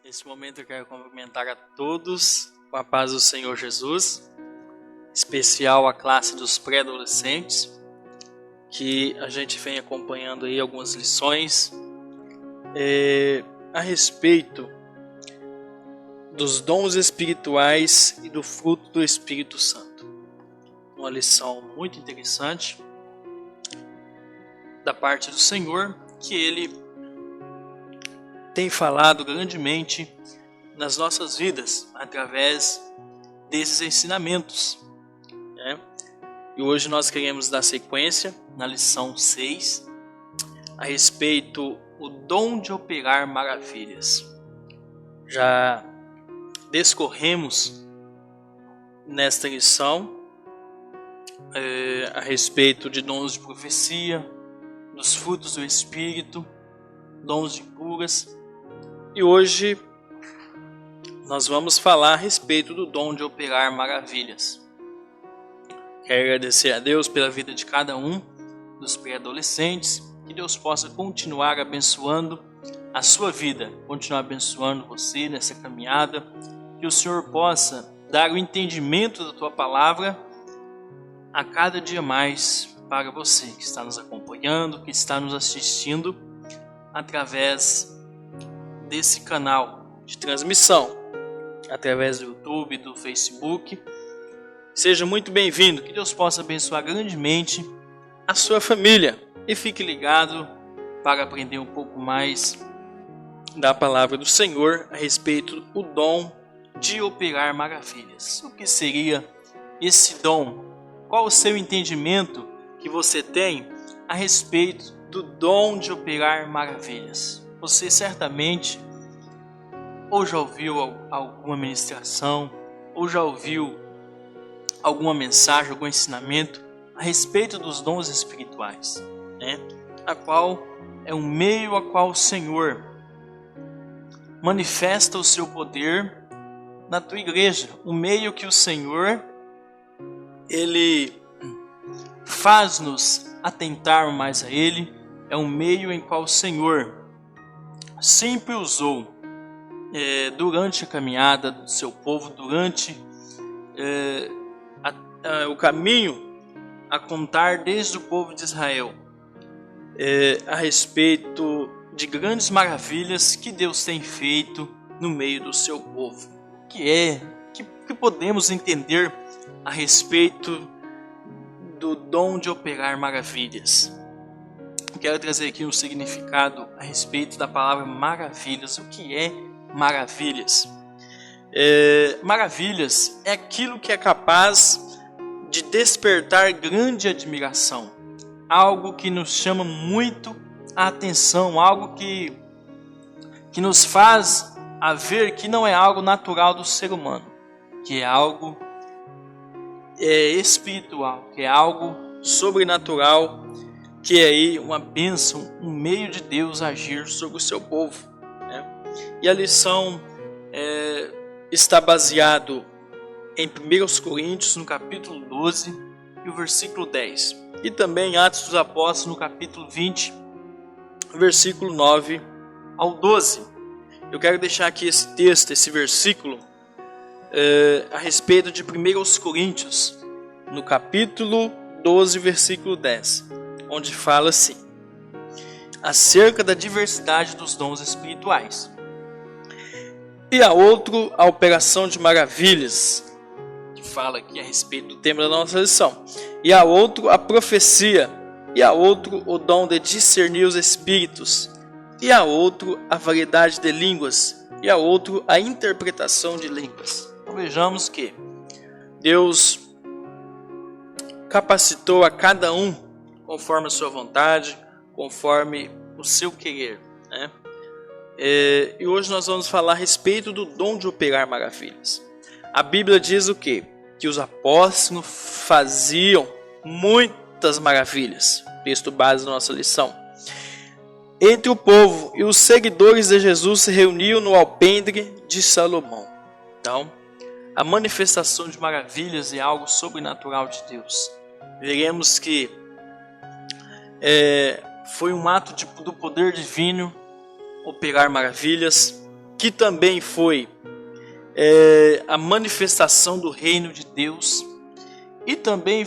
Nesse momento eu quero cumprimentar a todos com a paz do Senhor Jesus, em especial a classe dos pré-adolescentes, que a gente vem acompanhando aí algumas lições a respeito dos dons espirituais e do fruto do Espírito Santo. Uma lição muito interessante da parte do Senhor, que Ele tem falado grandemente nas nossas vidas, através desses ensinamentos. E hoje nós queremos dar sequência na lição 6, a respeito do dom de operar maravilhas. Já discorremos nesta lição a respeito de dons de profecia, dos frutos do Espírito, dons de curas. E hoje nós vamos falar a respeito do dom de operar maravilhas. Quero agradecer a Deus pela vida de cada um dos pré-adolescentes, que Deus possa continuar abençoando a sua vida, continuar abençoando você nessa caminhada, que o Senhor possa dar o entendimento da tua palavra a cada dia mais para você que está nos acompanhando, que está nos assistindo através desse canal de transmissão, através do YouTube, do Facebook. Seja muito bem-vindo, que Deus possa abençoar grandemente a sua família e fique ligado para aprender um pouco mais da palavra do Senhor a respeito do dom de operar maravilhas. O que seria esse dom? Qual o seu entendimento que você tem a respeito do dom de operar maravilhas? Você certamente ou já ouviu alguma ministração, ou já ouviu alguma mensagem, algum ensinamento a respeito dos dons espirituais, a qual é um meio a qual o Senhor manifesta o seu poder na tua igreja, o meio que o Senhor Ele faz-nos atentar mais a Ele, é um meio em qual o Senhor sempre usou durante a caminhada do seu povo, durante o caminho a contar desde o povo de Israel, a respeito de grandes maravilhas que Deus tem feito no meio do seu povo. Que podemos entender a respeito do dom de operar maravilhas? Quero trazer aqui um significado a respeito da palavra maravilhas. O que é maravilhas? Maravilhas é aquilo que é capaz de despertar grande admiração, algo que nos chama muito a atenção, algo que nos faz a ver que não é algo natural do ser humano, que é algo espiritual, que é algo sobrenatural, que é aí uma bênção, um meio de Deus agir sobre o seu povo. E a lição está baseado em 1 Coríntios, no capítulo 12 e o versículo 10. E também em Atos dos Apóstolos, no capítulo 20, versículo 9 ao 12. Eu quero deixar aqui esse texto, esse versículo, a respeito de 1 Coríntios, no capítulo 12, versículo 10, onde fala assim, acerca da diversidade dos dons espirituais. E a outro, a operação de maravilhas, que fala aqui a respeito do tema da nossa lição. E a outro, a profecia. E a outro, o dom de discernir os espíritos. E a outro, a variedade de línguas. E a outro, a interpretação de línguas. Então vejamos que Deus capacitou a cada um conforme a sua vontade, conforme o seu querer, e hoje nós vamos falar a respeito do dom de operar maravilhas. A Bíblia diz o quê? Que os apóstolos faziam muitas maravilhas. Texto base da nossa lição. Entre o povo e os seguidores de Jesus se reuniam no alpendre de Salomão. Então, a manifestação de maravilhas é algo sobrenatural de Deus. Veremos que foi um ato do poder divino operar maravilhas. que também foi a manifestação do reino de Deus, e também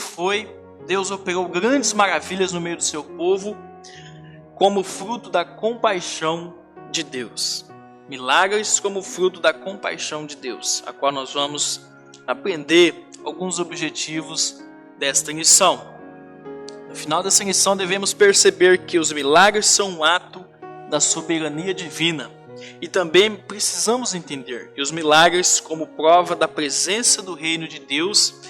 Deus operou grandes maravilhas no meio do seu povo, como fruto da compaixão de Deus. Milagres como fruto da compaixão de Deus, a qual nós vamos aprender alguns objetivos desta lição. No final dessa lição devemos perceber que os milagres são um ato da soberania divina, e também precisamos entender que os milagres como prova da presença do reino de Deus,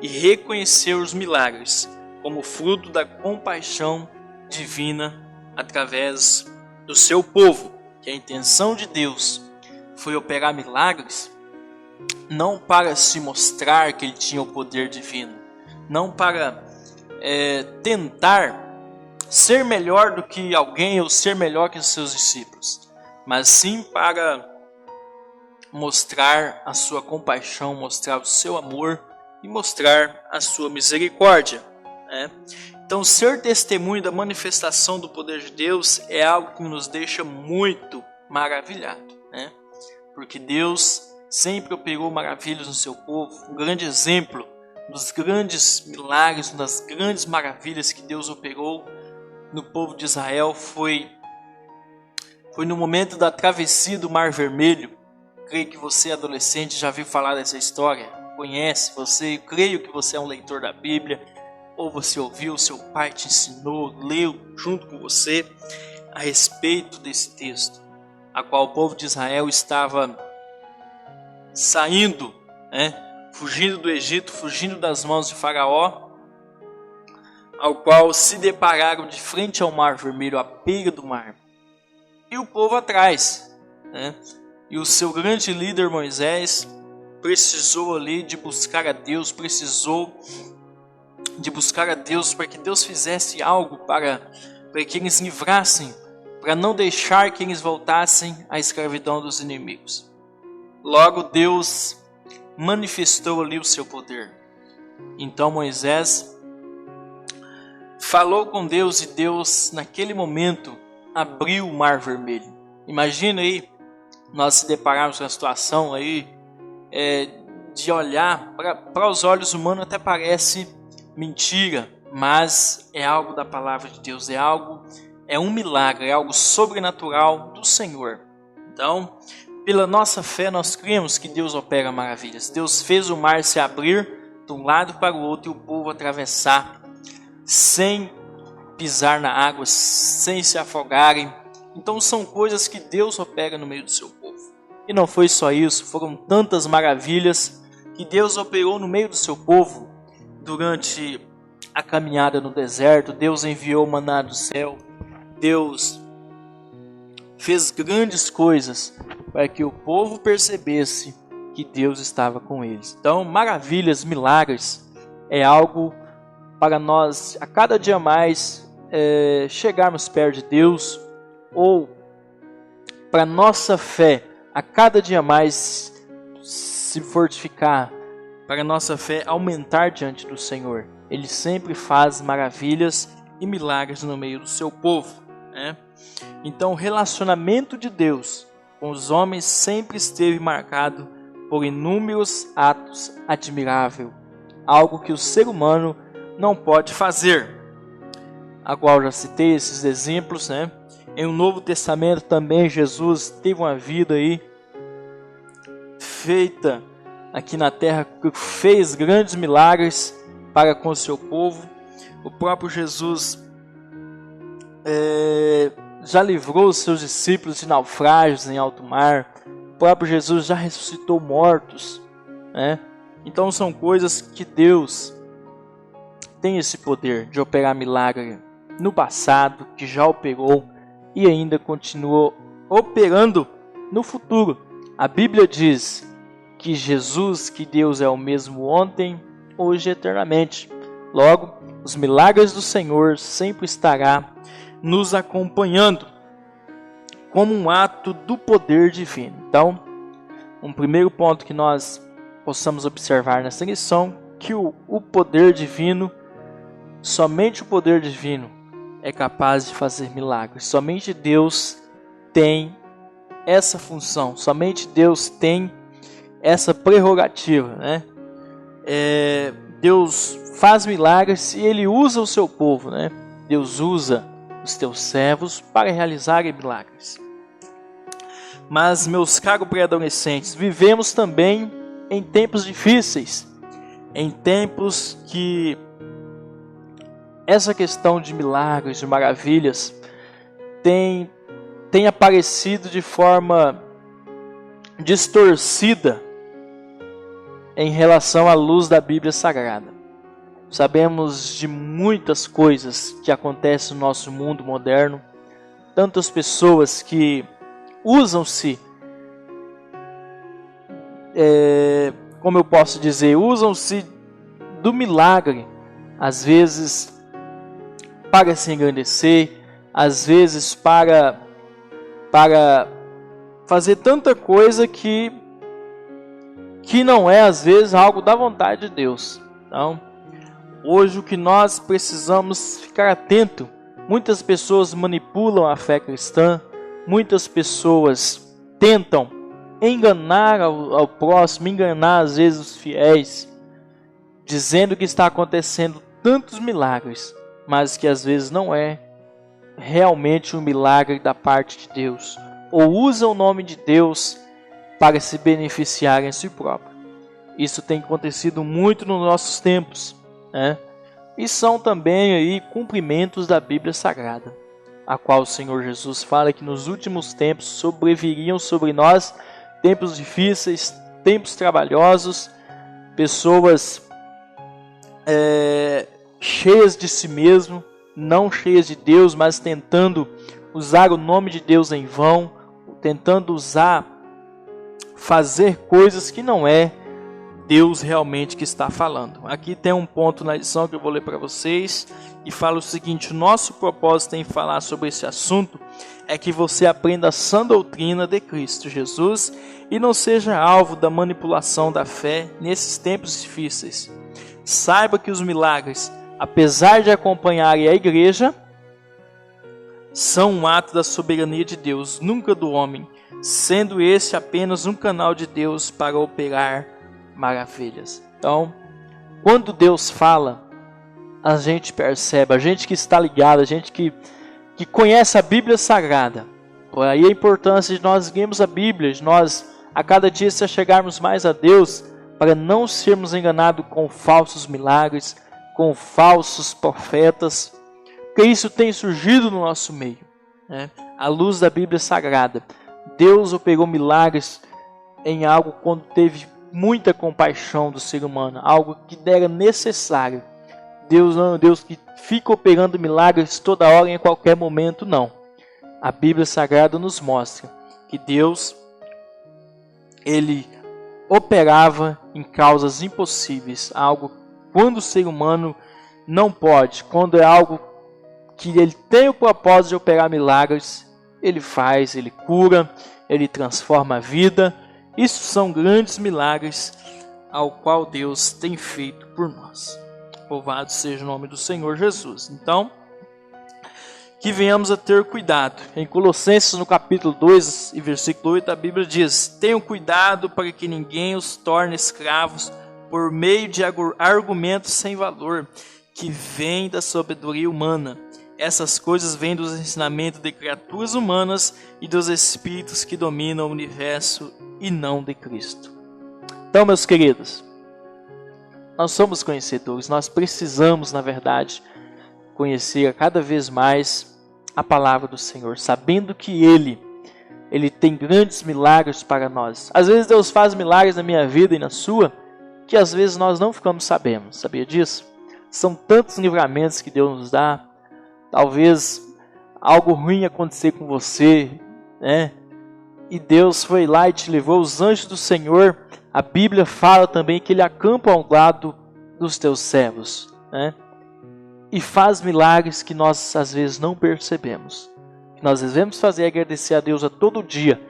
e reconhecer os milagres como fruto da compaixão divina através do seu povo, que a intenção de Deus foi operar milagres não para se mostrar que ele tinha o poder divino, não para tentar ser melhor do que alguém ou ser melhor que os seus discípulos, mas sim para mostrar a sua compaixão, mostrar o seu amor e mostrar a sua misericórdia. Então, ser testemunho da manifestação do poder de Deus é algo que nos deixa muito maravilhado, porque Deus sempre operou maravilhas no seu povo. Um grande exemplo dos grandes milagres, uma das grandes maravilhas que Deus operou no povo de Israel foi no momento da travessia do Mar Vermelho. Creio que você, adolescente, já viu falar dessa história, conhece, creio que você é um leitor da Bíblia, ou você ouviu, seu pai te ensinou, leu junto com você a respeito desse texto, a qual o povo de Israel estava saindo, fugindo do Egito, fugindo das mãos de Faraó, ao qual se depararam de frente ao Mar Vermelho, à beira do mar, e o povo atrás, e o seu grande líder Moisés precisou ali de buscar a Deus, para que Deus fizesse algo para que eles livrassem, para não deixar que eles voltassem à escravidão dos inimigos. Logo Deus manifestou ali o seu poder. Então Moisés falou com Deus, e Deus naquele momento abriu o Mar Vermelho. Imagina aí, nós se depararmos com a situação aí, de olhar para os olhos humanos, até parece mentira, mas é algo da palavra de Deus, é um milagre, é algo sobrenatural do Senhor. Então, pela nossa fé, nós cremos que Deus opera maravilhas. Deus fez o mar se abrir de um lado para o outro e o povo atravessar sem pisar na água, sem se afogarem. Então são coisas que Deus opera no meio do seu povo. E não foi só isso, foram tantas maravilhas que Deus operou no meio do seu povo. Durante a caminhada no deserto, Deus enviou o maná do céu. Deus fez grandes coisas para que o povo percebesse que Deus estava com eles. Então, maravilhas, milagres, é algo para nós a cada dia mais chegarmos perto de Deus, ou para nossa fé a cada dia mais se fortificar, para nossa fé aumentar diante do Senhor. Ele sempre faz maravilhas e milagres no meio do seu povo. Então, o relacionamento de Deus com os homens sempre esteve marcado por inúmeros atos admiráveis, algo que o ser humano não pode fazer. A qual já citei esses exemplos, Em o Novo Testamento também Jesus teve uma vida aí feita aqui na terra, que fez grandes milagres para com o seu povo. O próprio Jesus já livrou os seus discípulos de naufrágios em alto mar. O próprio Jesus já ressuscitou mortos, Então são coisas que Deus tem esse poder de operar milagre no passado, que já operou e ainda continua operando no futuro. A Bíblia diz que Jesus, que Deus é o mesmo ontem, hoje e eternamente. Logo, os milagres do Senhor sempre estará nos acompanhando como um ato do poder divino. Então, um primeiro ponto que nós possamos observar nessa lição, que o poder divino, somente o poder divino é capaz de fazer milagres. Somente Deus tem essa função, somente Deus tem essa prerrogativa, né? Deus faz milagres e Ele usa o seu povo, né? Deus usa os teus servos para realizarem milagres. Mas, meus caros pré-adolescentes, vivemos também em tempos difíceis, em tempos que essa questão de milagres, de maravilhas, tem aparecido de forma distorcida em relação à luz da Bíblia Sagrada. Sabemos de muitas coisas que acontecem no nosso mundo moderno, tantas pessoas que usam-se, como eu posso dizer, usam-se do milagre, às vezes para se engrandecer, às vezes para fazer tanta coisa que não é, às vezes, algo da vontade de Deus. Então, hoje o que nós precisamos ficar atento, muitas pessoas manipulam a fé cristã, muitas pessoas tentam enganar ao próximo, enganar às vezes os fiéis, dizendo que está acontecendo tantos milagres, mas que às vezes não é realmente um milagre da parte de Deus, ou usam o nome de Deus para se beneficiar em si próprio. Isso tem acontecido muito nos nossos tempos, né? E são também aí cumprimentos da Bíblia Sagrada, a qual o Senhor Jesus fala que nos últimos tempos sobreviriam sobre nós tempos difíceis, tempos trabalhosos, pessoas cheias de si mesmo, não cheias de Deus, mas tentando usar o nome de Deus em vão, tentando fazer coisas que não é Deus realmente que está falando. Aqui tem um ponto na lição que eu vou ler para vocês e fala o seguinte: o nosso propósito em falar sobre esse assunto é que você aprenda a sã doutrina de Cristo Jesus e não seja alvo da manipulação da fé nesses tempos difíceis. Saiba que os milagres, apesar de acompanharem a igreja, são um ato da soberania de Deus, nunca do homem, sendo esse apenas um canal de Deus para operar maravilhas. Então, quando Deus fala, a gente percebe, a gente que está ligado, a gente que conhece a Bíblia Sagrada. Por aí a importância de nós lermos a Bíblia, de nós a cada dia se chegarmos mais a Deus, para não sermos enganados com falsos milagres, com falsos profetas, porque isso tem surgido no nosso meio, né? À luz da Bíblia Sagrada, Deus operou milagres em algo quando teve muita compaixão do ser humano, algo que era necessário. Deus não é um Deus que fica operando milagres toda hora, em qualquer momento, não. A Bíblia Sagrada nos mostra que Deus, Ele operava em causas impossíveis, algo quando o ser humano não pode, quando é algo que Ele tem o propósito de operar milagres, Ele faz, Ele cura, Ele transforma a vida. Isso são grandes milagres ao qual Deus tem feito por nós. Louvado seja o nome do Senhor Jesus. Então, que venhamos a ter cuidado. Em Colossenses, no capítulo 2 e versículo 8, a Bíblia diz: tenham cuidado para que ninguém os torne escravos por meio de argumentos sem valor, que vêm da sabedoria humana. Essas coisas vêm dos ensinamentos de criaturas humanas e dos espíritos que dominam o universo e não de Cristo. Então, meus queridos, nós somos conhecedores, nós precisamos, na verdade, conhecer cada vez mais a palavra do Senhor, sabendo que Ele tem grandes milagres para nós. Às vezes Deus faz milagres na minha vida e na sua, que às vezes nós não ficamos sabendo. Sabia disso? São tantos livramentos que Deus nos dá. Talvez algo ruim acontecer com você, né? E Deus foi lá e te levou. Os anjos do Senhor, a Bíblia fala também que Ele acampa ao lado dos teus servos, né? E faz milagres que nós às vezes não percebemos. Que nós devemos fazer é agradecer a Deus a todo dia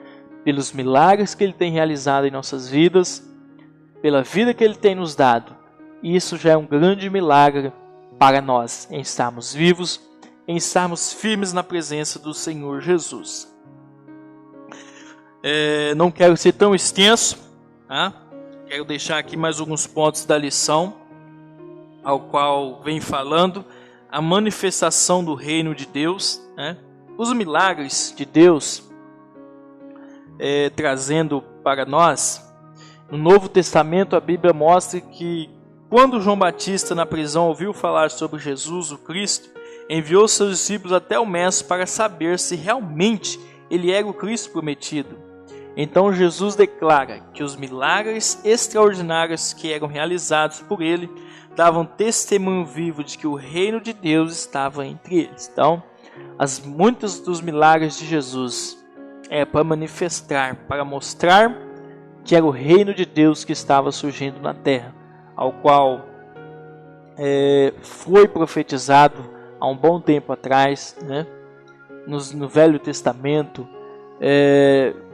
pelos milagres que Ele tem realizado em nossas vidas, pela vida que Ele tem nos dado. E isso já é um grande milagre para nós, em estarmos vivos, em estarmos firmes na presença do Senhor Jesus. Não quero ser tão extenso, tá? Quero deixar aqui mais alguns pontos da lição, ao qual vem falando a manifestação do reino de Deus, né? Os milagres de Deus, trazendo para nós. No Novo Testamento, a Bíblia mostra que quando João Batista na prisão ouviu falar sobre Jesus, o Cristo, enviou seus discípulos até o Mestre para saber se realmente ele era o Cristo prometido. Então Jesus declara que os milagres extraordinários que eram realizados por ele davam testemunho vivo de que o reino de Deus estava entre eles. Então, muitos dos milagres de Jesus é para manifestar, para mostrar que era o reino de Deus que estava surgindo na terra, ao qual foi profetizado há um bom tempo atrás, né? No Velho Testamento.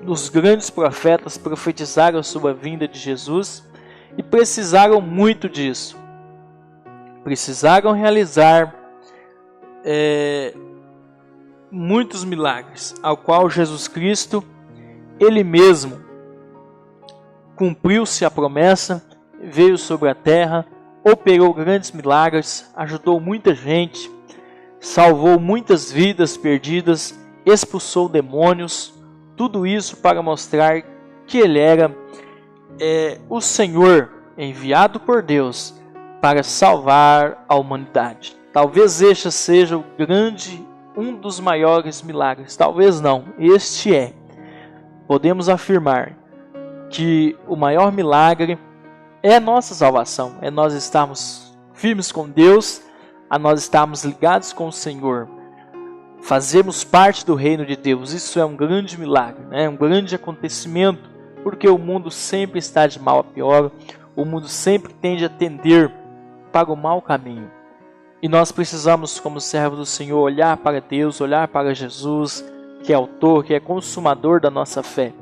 Os grandes profetas profetizaram sobre a vinda de Jesus e precisaram muito disso. Precisaram realizar muitos milagres, ao qual Jesus Cristo, Ele mesmo, cumpriu-se a promessa, veio sobre a terra, operou grandes milagres, ajudou muita gente, salvou muitas vidas perdidas, expulsou demônios, tudo isso para mostrar que Ele era o Senhor enviado por Deus para salvar a humanidade. Talvez este seja um dos maiores milagres, talvez não, este é. Podemos afirmar que o maior milagre é a nossa salvação, é nós estarmos firmes com Deus, a nós estarmos ligados com o Senhor, fazermos parte do reino de Deus. Isso é um grande milagre, né? Um grande acontecimento, porque o mundo sempre está de mal a pior, o mundo sempre tende a tender para o mau caminho. E nós precisamos, como servos do Senhor, olhar para Deus, olhar para Jesus, que é autor, que é consumador da nossa fé.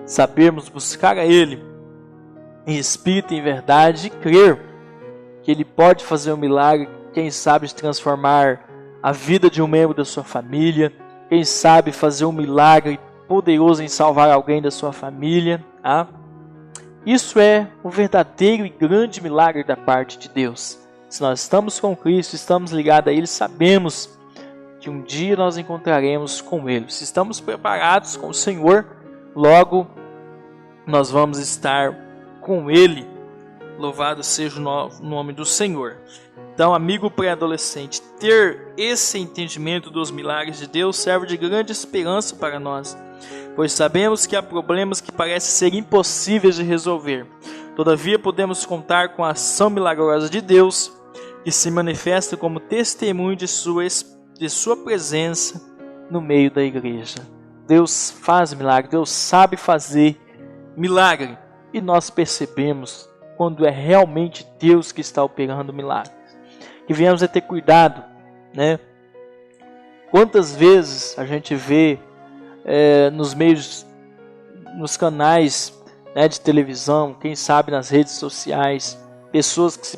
Sabermos buscar a Ele em espírito e em verdade e crer que Ele pode fazer um milagre, quem sabe transformar a vida de um membro da sua família, quem sabe fazer um milagre poderoso em salvar alguém da sua família. Isso é um verdadeiro e grande milagre da parte de Deus. Se nós estamos com Cristo, estamos ligados a Ele, sabemos que um dia nós encontraremos com Ele. Se estamos preparados com o Senhor, logo nós vamos estar com Ele. Louvado seja o nome do Senhor. Então, amigo pré-adolescente, ter esse entendimento dos milagres de Deus serve de grande esperança para nós, pois sabemos que há problemas que parecem ser impossíveis de resolver. Todavia, podemos contar com a ação milagrosa de Deus, que se manifesta como testemunho de sua presença no meio da igreja. Deus faz milagre, Deus sabe fazer milagre, e nós percebemos quando é realmente Deus que está operando milagres. Que venhamos a ter cuidado, né? Quantas vezes a gente vê nos canais, né, de televisão, quem sabe nas redes sociais, pessoas que se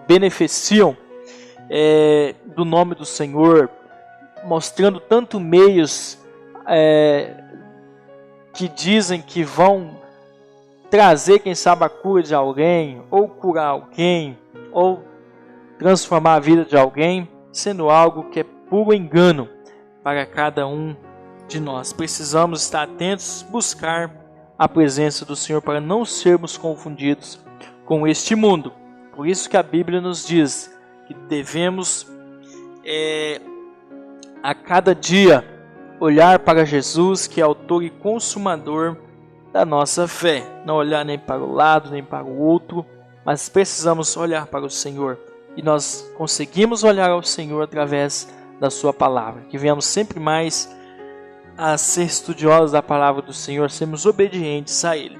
beneficiam do nome do Senhor, mostrando tanto meios que dizem que vão trazer, quem sabe, a cura de alguém, ou curar alguém, ou transformar a vida de alguém, sendo algo que é puro engano para cada um de nós. Precisamos estar atentos, buscar a presença do Senhor para não sermos confundidos com este mundo. Por isso que a Bíblia nos diz que devemos a cada dia olhar para Jesus, que é autor e consumador da nossa fé. Não olhar nem para o lado, nem para o outro, mas precisamos olhar para o Senhor. E nós conseguimos olhar ao Senhor através da sua palavra. Que venhamos sempre mais a ser estudiosos da palavra do Senhor, sermos obedientes a Ele.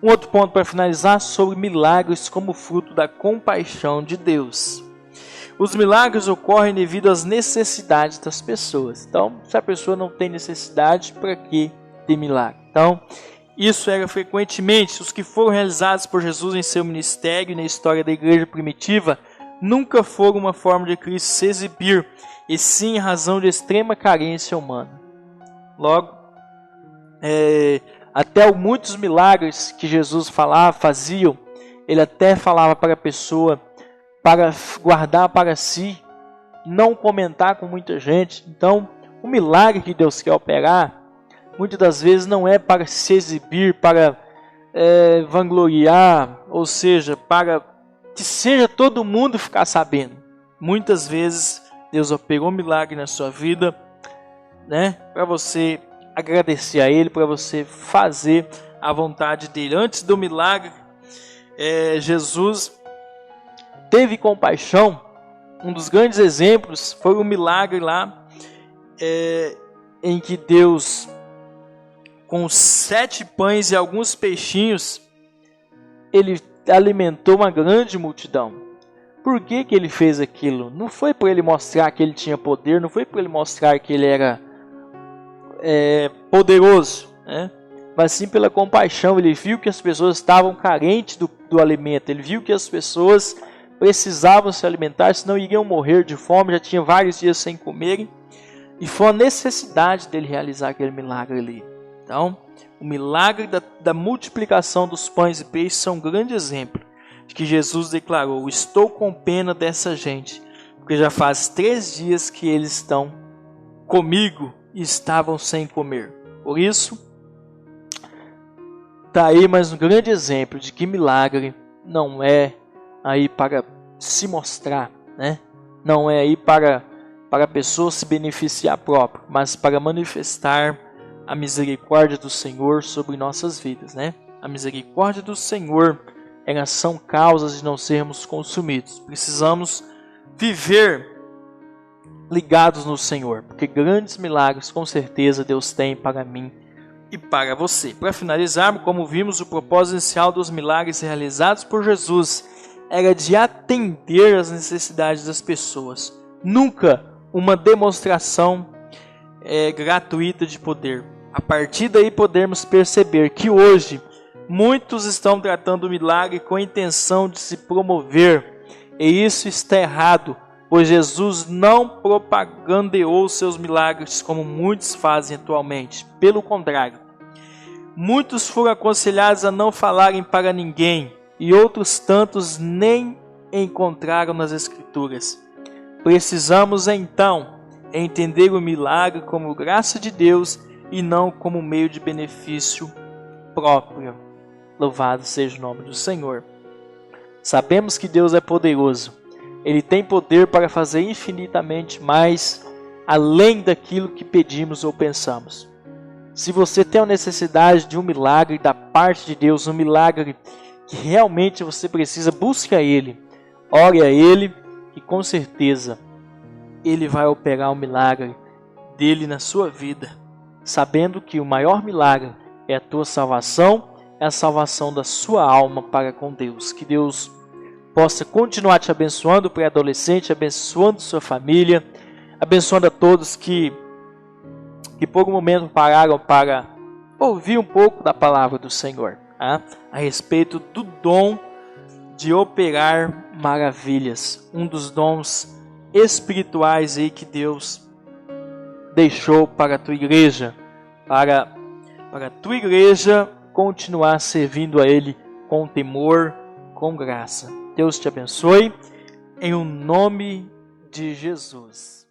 Um outro ponto para finalizar, sobre milagres como fruto da compaixão de Deus. Os milagres ocorrem devido às necessidades das pessoas. Então, se a pessoa não tem necessidade, para que ter milagre? Então, isso era frequentemente. Os que foram realizados por Jesus em seu ministério e na história da igreja primitiva nunca foram uma forma de Cristo se exibir, e sim em razão de extrema carência humana. Logo, Até muitos milagres que Jesus faziam, ele até falava para a pessoa para guardar para si, não comentar com muita gente. Então, o milagre que Deus quer operar, muitas das vezes não é para se exibir, para vangloriar, ou seja, para que seja todo mundo ficar sabendo. Muitas vezes Deus operou um milagre na sua vida, né, para você agradecer a Ele, para você fazer a vontade dEle. Antes do milagre, Jesus teve compaixão. Um dos grandes exemplos foi o milagre lá, em que Deus, com 7 pães e alguns peixinhos, Ele alimentou uma grande multidão. Por que Ele fez aquilo? Não foi para Ele mostrar que Ele tinha poder, não foi para Ele mostrar que Ele era poderoso, né? Mas sim pela compaixão. Ele viu que as pessoas estavam carentes do alimento, Ele viu que as pessoas precisavam se alimentar, senão iriam morrer de fome, já tinha vários dias sem comerem, e foi a necessidade dele realizar aquele milagre ali. Então, o milagre da multiplicação dos pães e peixes são um grande exemplo de que Jesus declarou: estou com pena dessa gente, porque já faz 3 dias que eles estão comigo e estavam sem comer. Por isso, está aí mais um grande exemplo de que milagre não é aí para se mostrar, né? Não é aí para a pessoa se beneficiar próprio, mas para manifestar a misericórdia do Senhor sobre nossas vidas, né? A misericórdia do Senhor, elas são causas de não sermos consumidos. Precisamos viver ligados no Senhor, porque grandes milagres com certeza Deus tem para mim e para você. Para finalizarmos, como vimos, o propósito inicial dos milagres realizados por Jesus era de atender às necessidades das pessoas, nunca uma demonstração gratuita de poder. A partir daí podemos perceber que hoje muitos estão tratando o milagre com a intenção de se promover, e isso está errado, pois Jesus não propagandeou seus milagres como muitos fazem atualmente. Pelo contrário, muitos foram aconselhados a não falarem para ninguém, e outros tantos nem encontraram nas Escrituras. Precisamos então entender o milagre como graça de Deus e não como meio de benefício próprio. Louvado seja o nome do Senhor. Sabemos que Deus é poderoso. Ele tem poder para fazer infinitamente mais além daquilo que pedimos ou pensamos. Se você tem a necessidade de um milagre da parte de Deus, um milagre que realmente você precisa, busque a Ele, ore a Ele, e com certeza Ele vai operar o milagre dele na sua vida, sabendo que o maior milagre é a tua salvação, é a salvação da sua alma para com Deus. Que Deus possa continuar te abençoando, pré-adolescente, abençoando sua família, abençoando a todos que por um momento pararam para ouvir um pouco da palavra do Senhor, tá? A respeito do dom de operar maravilhas, um dos dons espirituais aí que Deus deixou para a tua igreja, para a tua igreja continuar servindo a Ele com temor, com graça. Deus te abençoe, em o nome de Jesus.